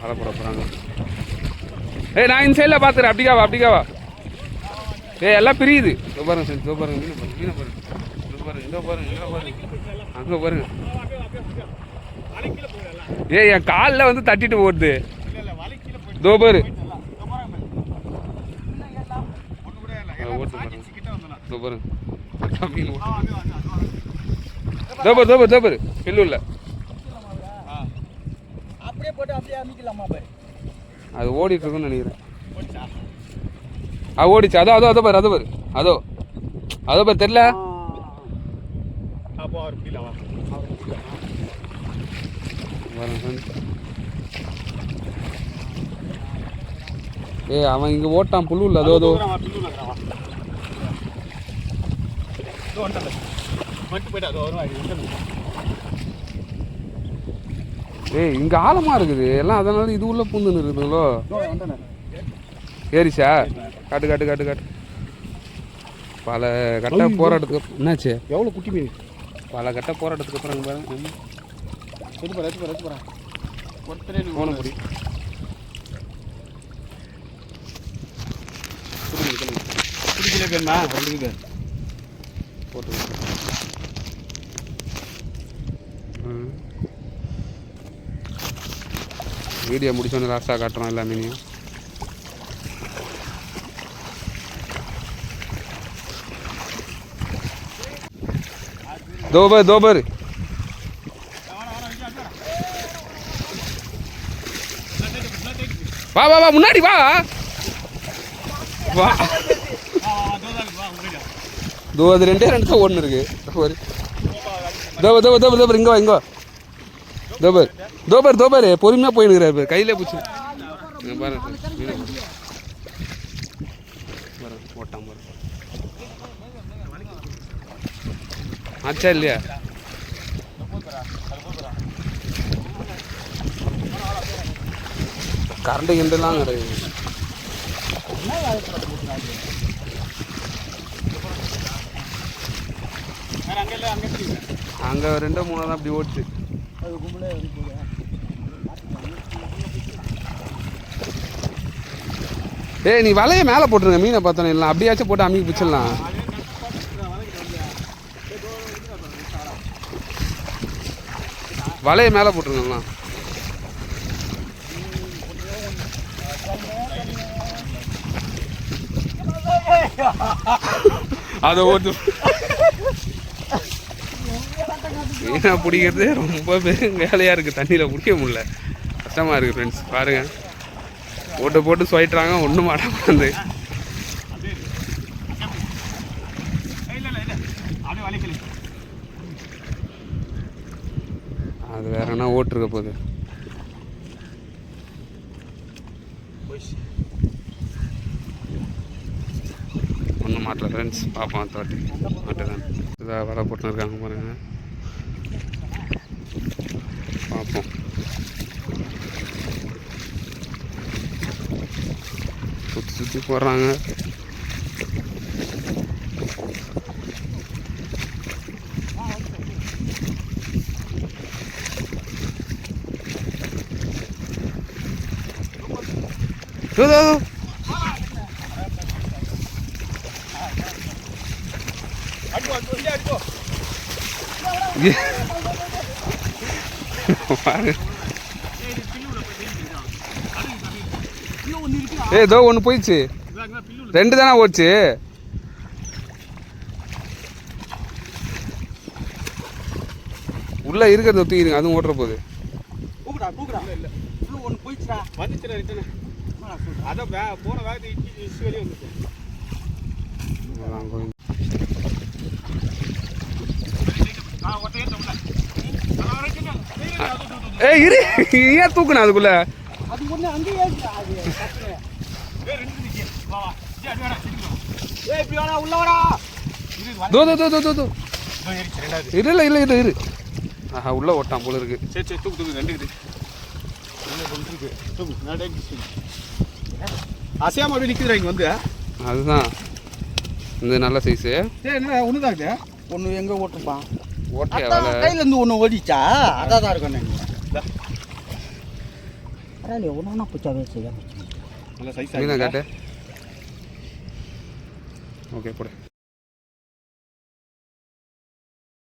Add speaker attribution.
Speaker 1: வலை போட போகிறாங்க. ஏய் நான் இந்த சைடில் பார்த்துறேன். அப்படிக்காவா ஏய் எல்லாம் பிரியுது. இதோ பாருங்க ஃப்ரெண்ட்ஸ், இதோ பாருங்க மீனை பாருங்க. இதோ பாருங்க அங்கே பாருங்க. ஏய் என் காலில் வந்து தட்டிட்டு போடுது. இதோ பாரு இதோ பாருங்க பில்லூர்ல அது ஓடிட்டு இருக்குன்னு நினைக்கிறேன். ஓடிச்சு. அதோ பாரு தெரியல. ஏய் அவன் இங்க ஓட்டான் புல்லூர்ல. அதோ ஏய் இங்க ஆழமா இருக்குது எல்லாம், அதனால இது உள்ள பூந்துன்னு இருக்குதுங்களோ. ஏரிச்சா? காட்டு பல கட்ட போராட்டத்துக்கு என்னாச்சு?
Speaker 2: எவ்வளோ குட்டி மீன்?
Speaker 1: பல கட்ட போராட்டத்துக்கு அப்புறம் பாருங்க. போன முடி போட்டு வீடியோ முடிச்சோன்னு லாஸ்ட்டாக காட்டுறோம் எல்லா மீனையும். தோபர் வா முன்னாடி வா. அது ரெண்டு தான் ஒன்று இருக்கு. தோபர் இங்க வா. தோபர் பொறுமையாக போயிடுறாரு. கையிலே பிடிச்சி பாருங்க ஓட்டாம ஆச்சா இல்லையா? கரண்ட் கிண்டெல்லாம் கிடையாது. அங்கே 2-3 தான் அப்படி ஓடுச்சு. ஏய் நீ வலையை மேலே போட்டுருங்க. மீனை பார்த்தோன்னே இல்லை அப்படியாச்சும் போட்டு அமுக்கி பிடிச்சிடலாம். வலையை மேலே போட்டுருங்கண்ணா. அதை ஓட்டு மீனை பிடிக்கிறது ரொம்ப வேலையாக இருக்குது. தண்ணியில் பிடிக்க முடியல, கஷ்டமாக இருக்குது ஃப்ரெண்ட்ஸ். பாருங்கள் போட்டு சொல்லிட்டுறாங்க, ஒன்றும் மாட்டாங்க. அது வேற என்ன ஓட்டுருக்க போகுது. ஒன்றும் மாட்டல ஃப்ரெண்ட்ஸ். பார்ப்போம் தோட்டி மாட்டுதான். இதாக வலை போட்டுன்னு இருக்காங்க பாருங்க. பார்ப்போம். சுற்றி போடுறாங்க. ஏதோ ஒன்று போயிடுச்சு. 2 தானே ஓடிச்சு. உள்ள இருக்கிறத தூக்கிடுங்க, அதுவும் ஓட்டுற போகுது. ஏய் இரு, ஏன் தூக்குனா அதுக்குள்ள? இரு. ஆஹா உள்ள ஓட்டான் போல இருக்கு. சரி தூக்கு 2 அசையாம அப்படியே நிற்குதுடா இங்கே வந்து. அதுதான் இந்த நல்ல சைஸு. என்ன ஒன்று தான் இது. ஒன்று எங்கே ஓட்டுப்பான் ஓட்டை கையிலேருந்து ஒன்று ஓடிச்சா? அதான் தான் இருக்கணும்.
Speaker 2: பரவாயில்ல ஒன்றா பிடிச்சாவே சரியாக பிடிச்சி
Speaker 3: நல்ல சைஸ்
Speaker 1: மீனை காட்டு ஓகே போடு